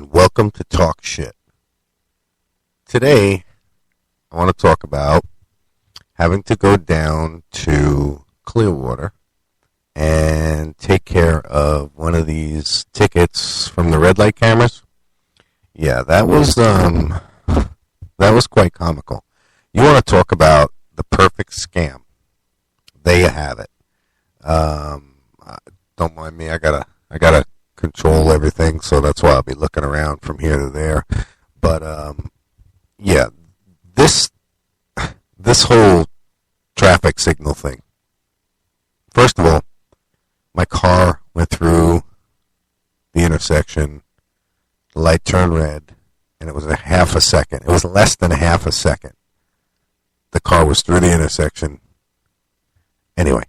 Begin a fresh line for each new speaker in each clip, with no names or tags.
and welcome to Talk Shit. Today, I want to talk about having to go down to Clearwater and take care of one of these tickets from the red light cameras. Yeah, that was quite comical. You want to talk about the perfect scam? There you have it. Don't mind me. I gotta control everything, so that's why I'll be looking around from here to there. But yeah, this whole traffic signal thing. First of all, my car went through the intersection. The light turned red, and it was a half a second. It was less than a half a second. The car was through the intersection. Anyway.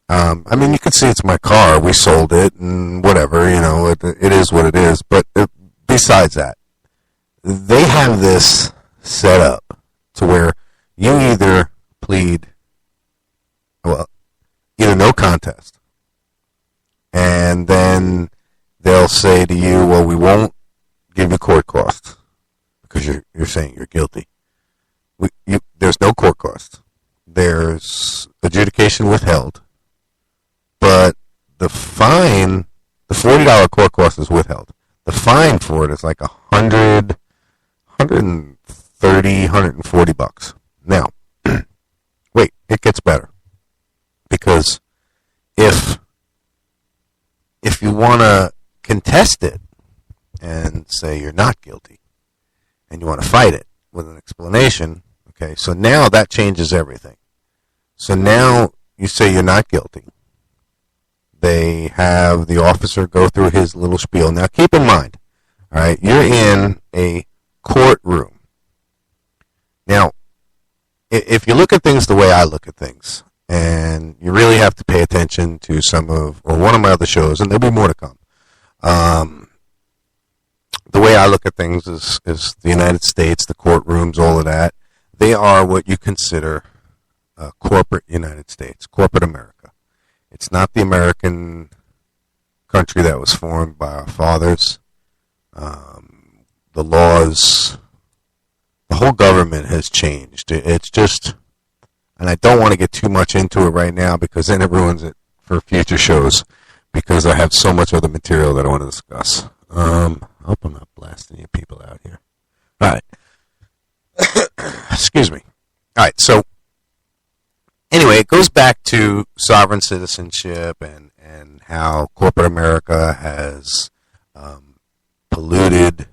I mean, you can see it's my car. We sold it and whatever, it is what it is. But besides that, they have this set up to where you either plead, either no contest, and then they'll say to you, well, we won't give you court costs because you're saying you're guilty. There's no court costs. There's adjudication withheld. But the fine, the $40 court cost is withheld. The fine for it is like $130, $140. Now, wait, it gets better. Because if you want to contest it and say you're not guilty and you want to fight it with an explanation, okay, so now that changes everything. So now you say you're not guilty. They have the officer go through his little spiel. Now, keep in mind, all right, you're in a courtroom. Now, if you look at things the way I look at things, and you really have to pay attention to one of my other shows, and there'll be more to come. The way I look at things is the United States, the courtrooms, all of that. They are what you consider corporate United States, corporate America. It's not the American country that was formed by our fathers. The laws, the whole government has changed. It's just, and I don't want to get too much into it right now because then it ruins it for future shows because I have so much other material that I want to discuss. I hope I'm not blasting you people out here. All right. Excuse me. All right, so anyway, it goes back to sovereign citizenship and how corporate America has polluted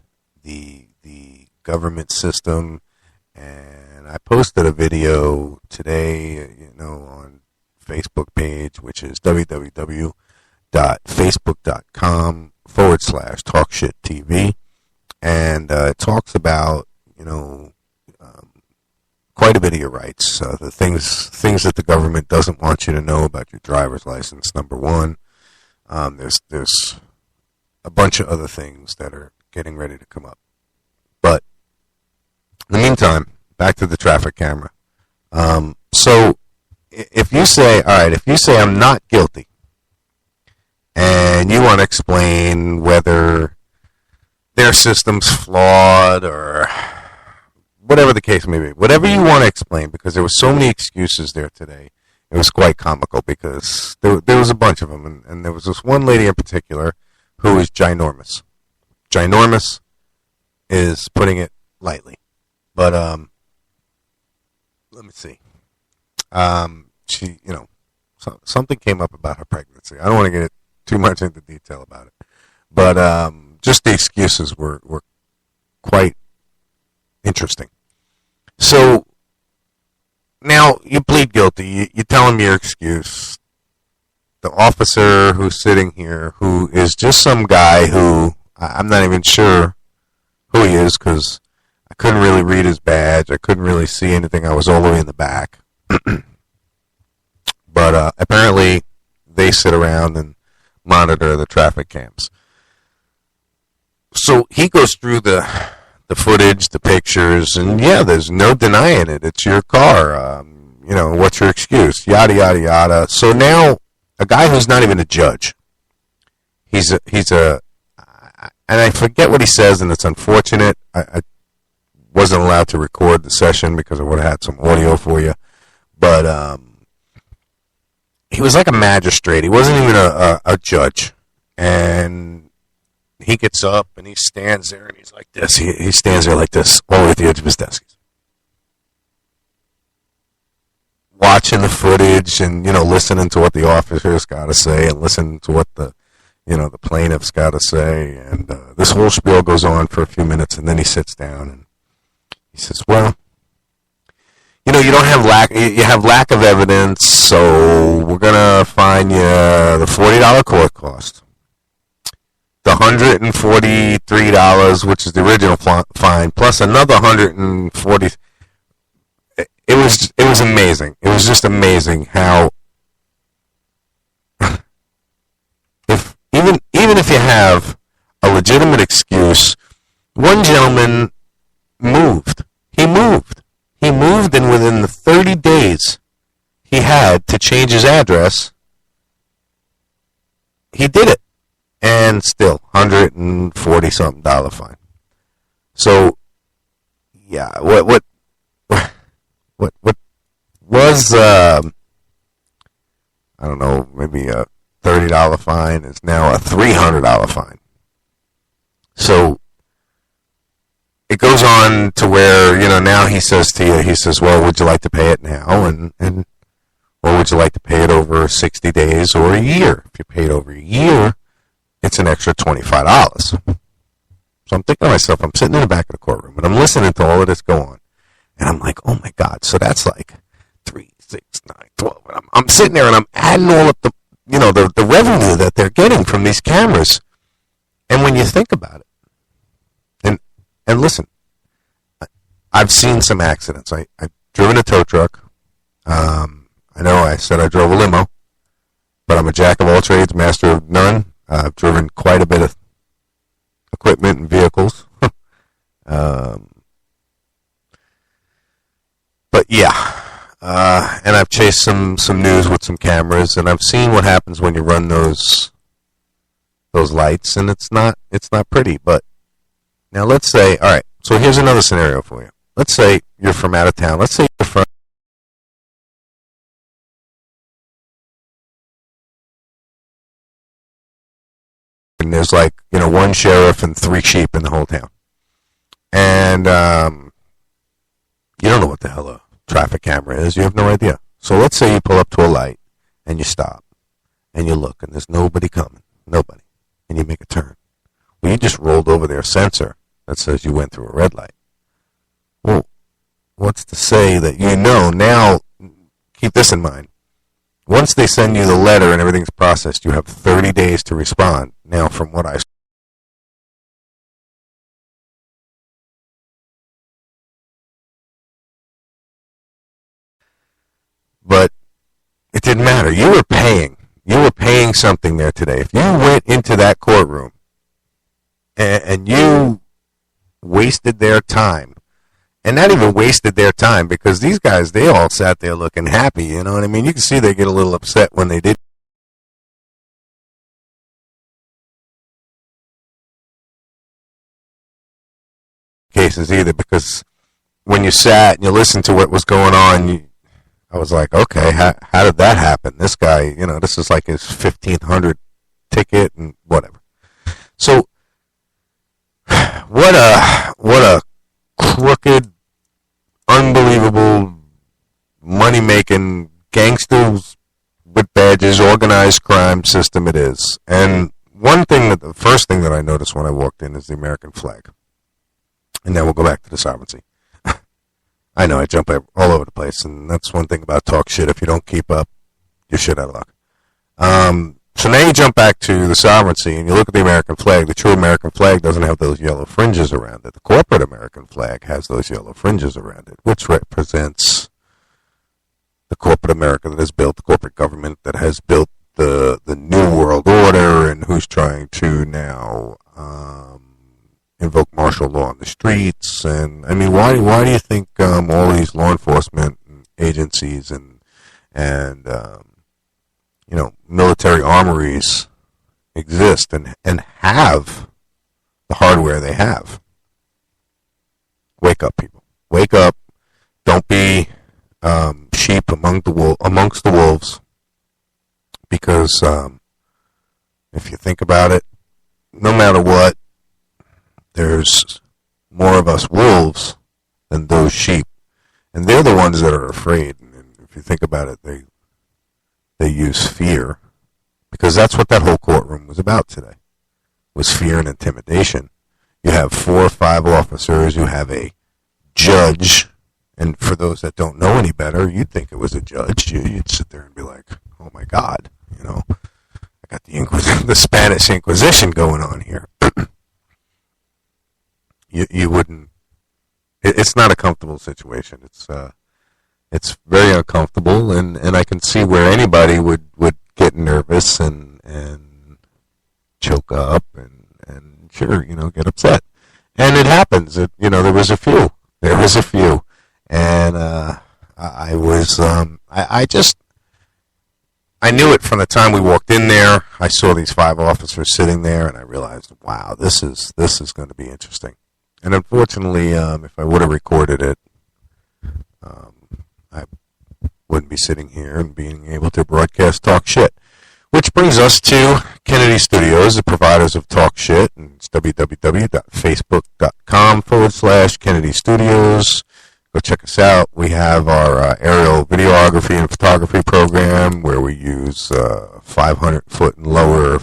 the government system. And I posted a video today, on Facebook page, which is www.facebook.com/TalkShitTV. And it talks about, quite a bit of your rights, the things that the government doesn't want you to know about your driver's license, number one. There's a bunch of other things that are getting ready to come up. But in the meantime, back to the traffic camera. So if you say I'm not guilty, and you want to explain whether their system's flawed or whatever the case may be, whatever you want to explain, because there were so many excuses there today. It was quite comical because there was a bunch of them, and there was this one lady in particular who is ginormous. Ginormous is putting it lightly, but let me see. She, something came up about her pregnancy. I don't want to get too much into detail about it, but just the excuses were quite interesting. So now you plead guilty. You tell him your excuse. The officer who's sitting here, who is just some guy who I'm not even sure who he is because I couldn't really read his badge. I couldn't really see anything. I was all the way in the back. But apparently they sit around and monitor the traffic cams. So he goes through the footage, the pictures, and yeah, there's no denying it. It's your car. What's your excuse? Yada, yada, yada. So now a guy who's not even a judge, he's a and I forget what he says, and it's unfortunate. I wasn't allowed to record the session because I would have had some audio for you. But he was like a magistrate. He wasn't even a judge. And he gets up and he stands there and he's like this. He stands there like this, all the way at the edge of his desk. Watching the footage and, listening to what the officers got to say and listening to what the plaintiff's got to say. And this whole spiel goes on for a few minutes, and then he sits down and he says, well, you don't have you have lack of evidence, so we're going to fine you the $40 court cost, the $143, which is the original fine, plus another $140. It was amazing. It was just amazing how even if you have a legitimate excuse, one gentleman moved. He moved, and within the 30 days he had to change his address, he did it, and still $140-something fine. So, yeah, what was I don't know, maybe a $30 fine is now a $300 fine. So it goes on to where, now he says to you, well, would you like to pay it now? And or would you like to pay it over 60 days or a year? If you pay it over a year, it's an extra $25. So I'm thinking to myself, I'm sitting in the back of the courtroom and I'm listening to all of this go on. And I'm like, oh my God, so that's like 3, 6, 9, 12. And I'm sitting there and I'm adding all up the revenue that they're getting from these cameras. And when you think about it, and listen, I've seen some accidents. I've driven a tow truck. I know I said I drove a limo, but I'm a jack of all trades, master of none. I've driven quite a bit of equipment and vehicles. But yeah, and I've chased some news with some cameras, and I've seen what happens when you run those lights, and it's not pretty. But now let's say, all right, so here's another scenario for you. Let's say you're from out of town. Let's say you're from and there's like, one sheriff and 3 sheep in the whole town. And you don't know what the hell a traffic camera is. You have no idea. So let's say you pull up to a light and you stop and you look and there's nobody coming. Nobody. And you make a turn. Well, you just rolled over their sensor that says you went through a red light. Well, what's to say that now, keep this in mind. Once they send you the letter and everything's processed, you have 30 days to respond. Now, from what I but it didn't matter. You were paying something there today. If you went into that courtroom and you wasted their time, and not even wasted their time, because these guys, they all sat there looking happy, you know what I mean? You can see they get a little upset when they did cases either, because when you sat and you listened to what was going on, I was like, okay, how did that happen? This guy, this is like his 1,500 ticket and whatever. So, what a crooked, unbelievable, money-making, gangsters with badges, organized crime system it is. And the first thing that I noticed when I walked in is the American flag. And then we'll go back to the sovereignty. I know I jump all over the place, and that's one thing about talk shit. If you don't keep up, you're shit out of luck. So now you jump back to the sovereignty, and you look at the American flag. The true American flag doesn't have those yellow fringes around it. The corporate American flag has those yellow fringes around it, which represents the corporate America that has built the corporate government, that has built the new world order, and who's trying to now invoke martial law on the streets. And I mean, why do you think all these law enforcement agencies and military armories exist and have the hardware they have. Wake up, people. Wake up. Don't be sheep amongst the wolves. Because if you think about it, no matter what, there's more of us wolves than those sheep. And they're the ones that are afraid. And if you think about it, they use fear. Because that's what that whole courtroom was about today, was fear and intimidation. You have 4 or 5 officers. You have a judge. And for those that don't know any better, you'd think it was a judge. You'd sit there and be like, oh, my God. You know, I got the Spanish Inquisition going on here. you wouldn't. It's not a comfortable situation. It's very uncomfortable, and I can see where anybody would get nervous and choke up and sure, get upset. And it happens. There was a few. And I knew it from the time we walked in there. I saw these 5 officers sitting there, and I realized, wow, this is going to be interesting. And unfortunately, if I would have recorded it, I wouldn't be sitting here and being able to broadcast talk shit. Which brings us to Kennedy Studios, the providers of talk shit. And it's www.facebook.com/Kennedy Studios. Go check us out. We have our aerial videography and photography program where we use 500-foot and lower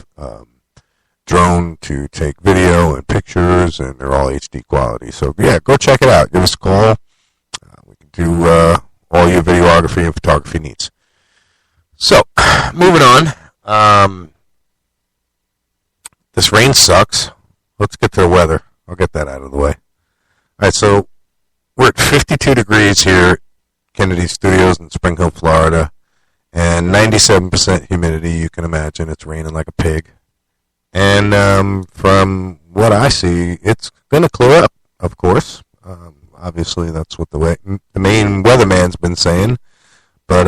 drone to take video and pictures, and they're all HD quality. So, yeah, go check it out. Give us a call. We can do all your videography and photography needs. So, moving on. This rain sucks. Let's get to the weather. I'll get that out of the way. All right, so we're at 52 degrees here at Kennedy Studios in Spring Hill, Florida, and 97% humidity. You can imagine it's raining like a pig. And from what I see, it's going to clear up, of course. Obviously, that's what the main weatherman's been saying. But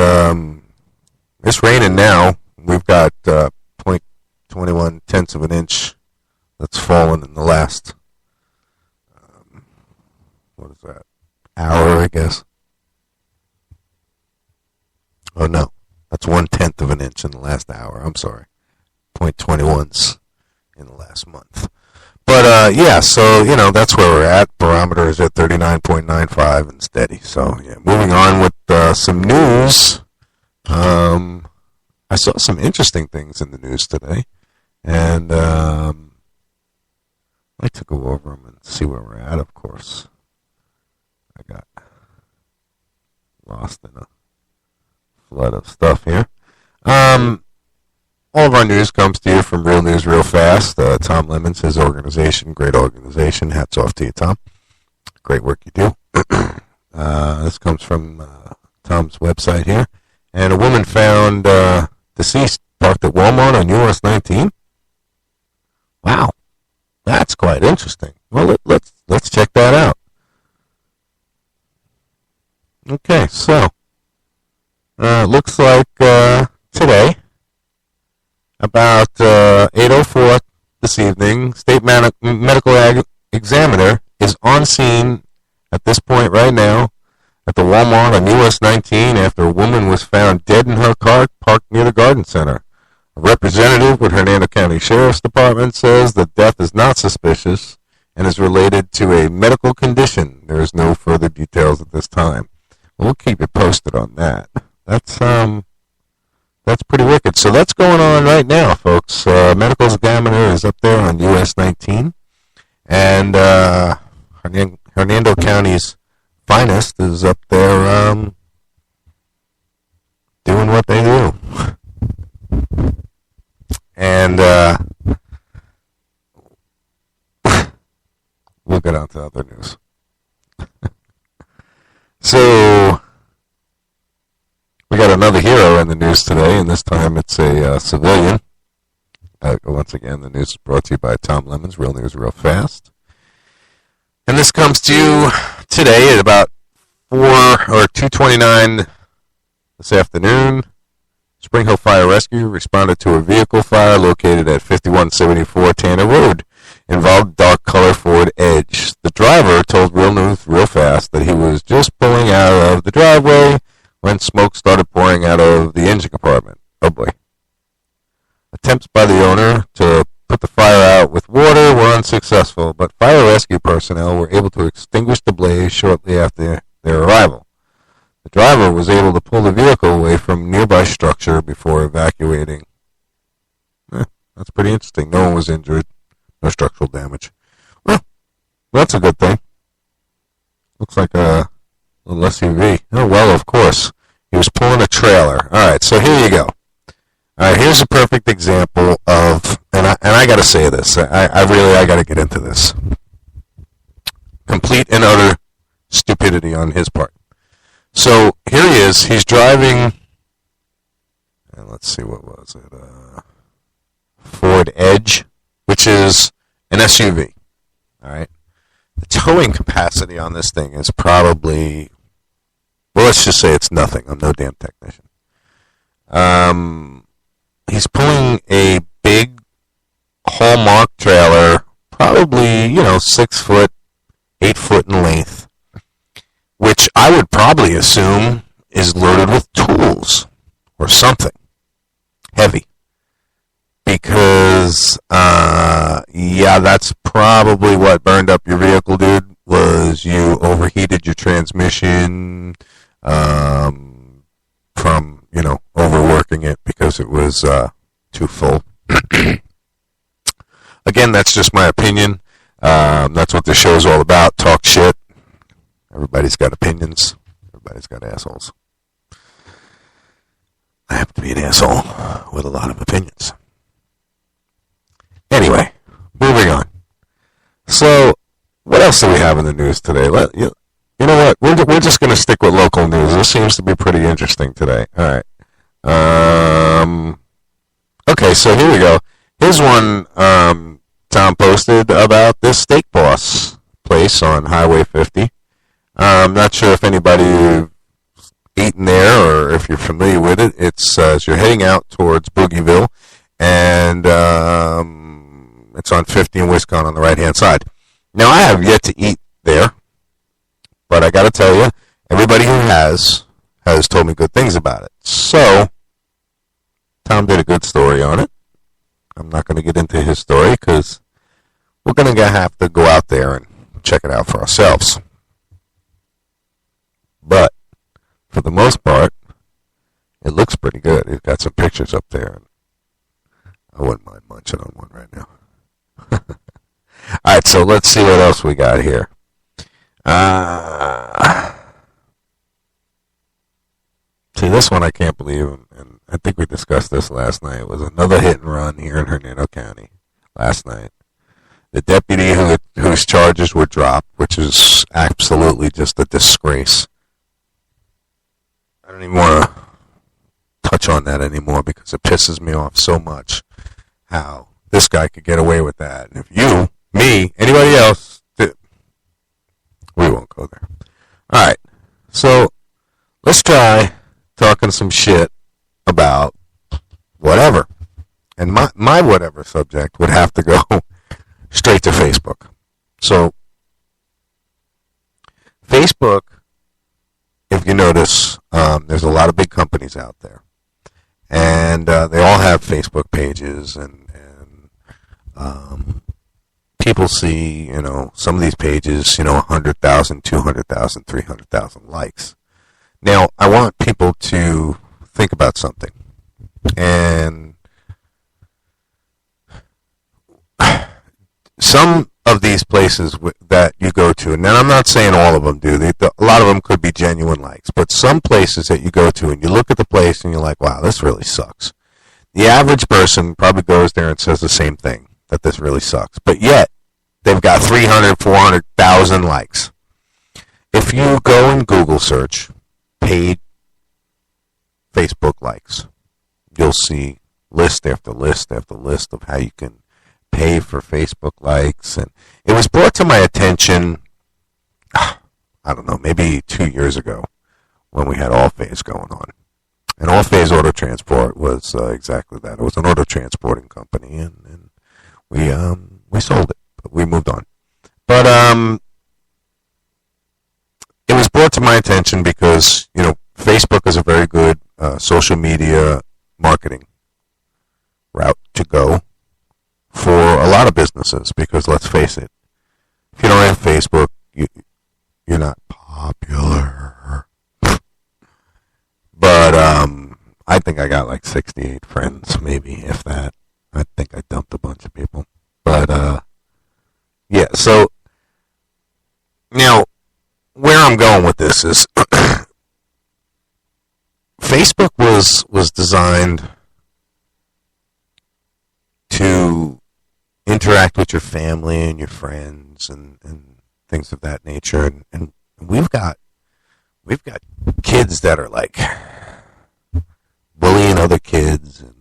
it's raining now. We've got 0.21 tenths of an inch that's fallen in the last, what is that, hour, I guess. Oh, no. That's 1/10 of an inch in the last hour. I'm sorry. 0.21's in the last month. But, yeah, so, that's where we're at. Barometer is at 39.95 and steady. So, yeah, moving on with some news. I saw some interesting things in the news today, and I'd like to go over them and see where we're at, of course. I got lost in a flood of stuff here. All of our news comes to you from Real News Real Fast. Tom Lemons, his organization, great organization. Hats off to you, Tom. Great work you do. This comes from Tom's website here. And a woman found deceased parked at Walmart on US 19. Wow, that's quite interesting. Well, let's check that out. Okay, so looks like today, about 8:04 this evening, state medical examiner is on scene at this point right now at the Walmart on US 19 after a woman was found dead in her car parked near the garden center. A representative with Hernando County Sheriff's Department says the death is not suspicious and is related to a medical condition. There is no further details at this time. We'll keep you posted on that. That's pretty wicked. So that's going on right now, folks. Medical examiner is up there on US 19, and Hernando County's finest is up there doing what they do. And we'll get on to other news. So we got another hero in the news today, and this time it's a civilian. Once again, the news is brought to you by Tom Lemons, Real News Real Fast. And this comes to you today at about 2:29 this afternoon. Spring Hill Fire Rescue responded to a vehicle fire located at 5174 Tanner Road involved dark color Ford Edge. The driver told Real News Real Fast that he was just pulling out of the driveway when smoke started pouring out of the engine compartment. Oh boy. Attempts by the owner to put the fire out with water were unsuccessful, but fire rescue personnel were able to extinguish the blaze shortly after their arrival. The driver was able to pull the vehicle away from a nearby structure before evacuating. That's pretty interesting. No one was injured. No structural damage. Well, that's a good thing. Looks like a little SUV. Oh, well, of course. He was pulling a trailer. All right, so here you go. All right, here's a perfect example of, and I got to say this. I got to get into this. Complete and utter stupidity on his part. So here he is. He's driving, and let's see, what was it? Ford Edge, which is an SUV. All right. The towing capacity on this thing is probably, well, let's just say it's nothing. I'm no damn technician. He's pulling a big Hallmark trailer, probably, 6 foot, 8 foot in length, which I would probably assume is loaded with tools or something heavy. Because, that's probably what burned up your vehicle, dude, was you overheated your transmission from, overworking it because it was too full. Again, that's just my opinion. That's what this show's all about. Talk shit. Everybody's got opinions. Everybody's got assholes. I happen to be an asshole with a lot of opinions. Anyway, moving on. So, what else do we have in the news today? You know what? We're just going to stick with local news. This seems to be pretty interesting today. All right. Okay, so here we go. Here's one Tom posted about this Steak Boss place on Highway 50. I'm not sure if anybody eaten there or if you're familiar with it. It's as you're heading out towards Boogieville, and it's on 50 in Wisconsin on the right-hand side. Now, I have yet to eat there, but I got to tell you, everybody who has told me good things about it. So, Tom did a good story on it. I'm not going to get into his story because we're going to have to go out there and check it out for ourselves. But, for the most part, it looks pretty good. He's got some pictures up there. And I wouldn't mind munching on one right now. Alright, so let's see what else we got here. See, this one I can't believe, and I think we discussed this last night. It was another hit and run here in Hernando County last night. The deputy whose charges were dropped, which is absolutely just a disgrace. I don't even want to touch on that anymore because it pisses me off so much how this guy could get away with that. And if you, me, anybody else, we won't go there. Alright, so let's try talking some shit about whatever. And my whatever subject would have to go straight to Facebook. So, Facebook, if you notice, there's a lot of big companies out there. And they all have Facebook pages, and people see, some of these pages, 100,000, 200,000, 300,000 likes. Now, I want people to think about something. And some of these places that you go to, and I'm not saying all of them do, a lot of them could be genuine likes, but some places that you go to and you look at the place and you're like, wow, this really sucks. The average person probably goes there and says the same thing, that this really sucks. But yet, they've got 300, 400,000 likes. If you go and Google search paid Facebook likes, you'll see list after list after list of how you can pay for Facebook likes. And it was brought to my attention, I don't know, maybe 2 years ago when we had All Phase going on. And All Phase Auto Transport was exactly that. It was an auto transporting company, and we sold it. petition because, Facebook is a very good social media marketing route to go for a lot of businesses, because let's face it, if you don't have Facebook, you're not popular. But I think I got like 68 friends, maybe, if that. I think I dumped a bunch of people. But, yeah, so now where I'm going with this is Facebook was designed to interact with your family and your friends and things of that nature, and we've got kids that are like bullying other kids, and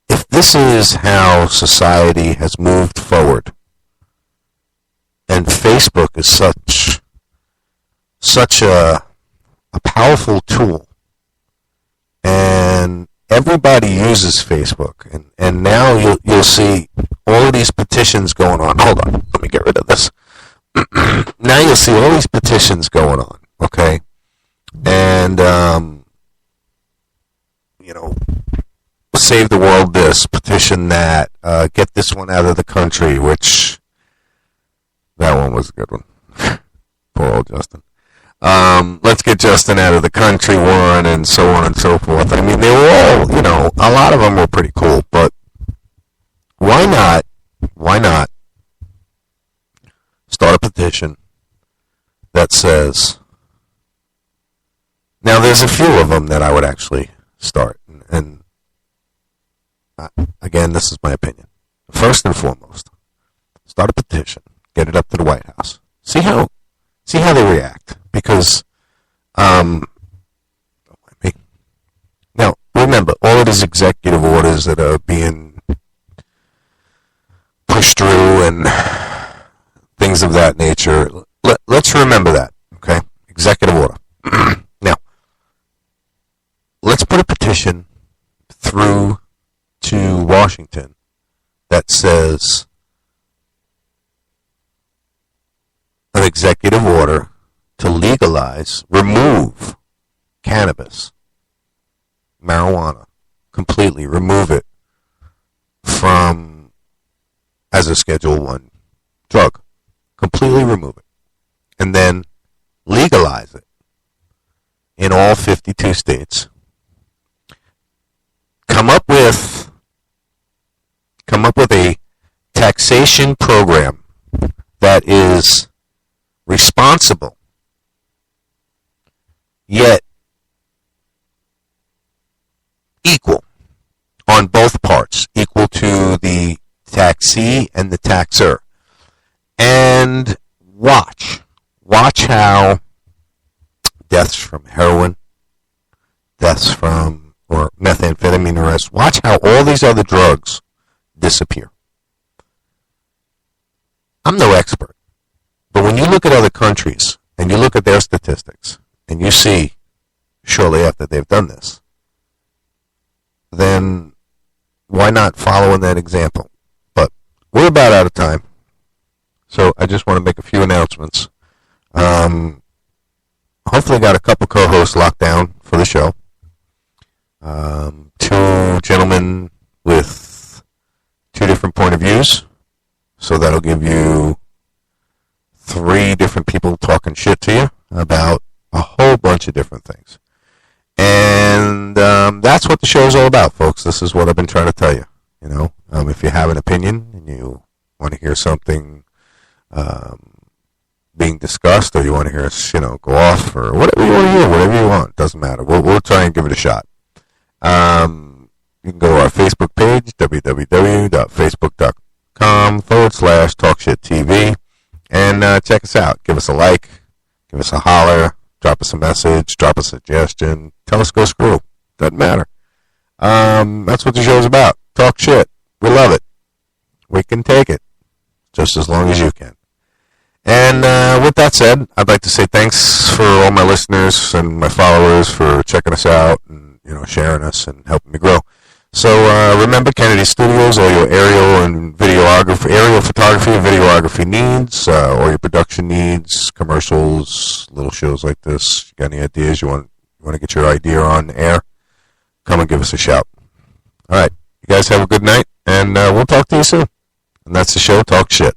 if this is how society has moved forward, and Facebook is such a powerful tool, and everybody uses Facebook, and now you'll see all of these petitions going on. Hold on, let me get rid of this. Now you'll see all these petitions going on, okay? And, save the world this, petition that, get this one out of the country, which, that one was a good one. Poor old Justin. Let's get Justin out of the country one, and so on and so forth. I mean, they were all, a lot of them were pretty cool, but why not start a petition that says, now there's a few of them that I would actually start, and again, this is my opinion. First and foremost, start a petition, get it up to the White House. See how they react, because now remember, all of these executive orders that are being pushed through and things of that nature, let's remember that, okay? Executive order. Now, let's put a petition through to Washington that says an executive order to legalize, remove cannabis, marijuana, completely remove it from as a Schedule 1 drug. Completely remove it. And then legalize it in all 52 states. Come up with a taxation program that is responsible, yet equal on both parts, equal to the taxee and the taxer. And watch how deaths from heroin, deaths from or methamphetamine arrests, watch how all these other drugs disappear. I'm no expert, but when you look at other countries and you look at their statistics and you see shortly after they've done this, then why not follow in that example? But we're about out of time, so I just want to make a few announcements. Hopefully got a couple co-hosts locked down for the show. Two gentlemen with two different point of views, so that'll give you three different people talking shit to you about a whole bunch of different things. And that's what the show's all about, folks. This is what I've been trying to tell you. If you have an opinion and you want to hear something being discussed, or you want to hear us, go off, or whatever you want to hear, whatever you want, doesn't matter. We'll try and give it a shot. You can go to our Facebook page, www.facebook.com/TalkShitTV, and check us out. Give us a like, give us a holler, drop us a message, drop a suggestion, tell us go screw. Doesn't matter. That's what the show's about. Talk shit. We love it. We can take it, just as long as you can. And with that said, I'd like to say thanks for all my listeners and my followers for checking us out and sharing us and helping me grow. So remember, Kennedy Studios, all your aerial photography and videography needs, or your production needs, commercials, little shows like this. You got any ideas you want to get your idea on air? Come and give us a shout. All right, you guys have a good night, and we'll talk to you soon. And that's the show, Talk Shit.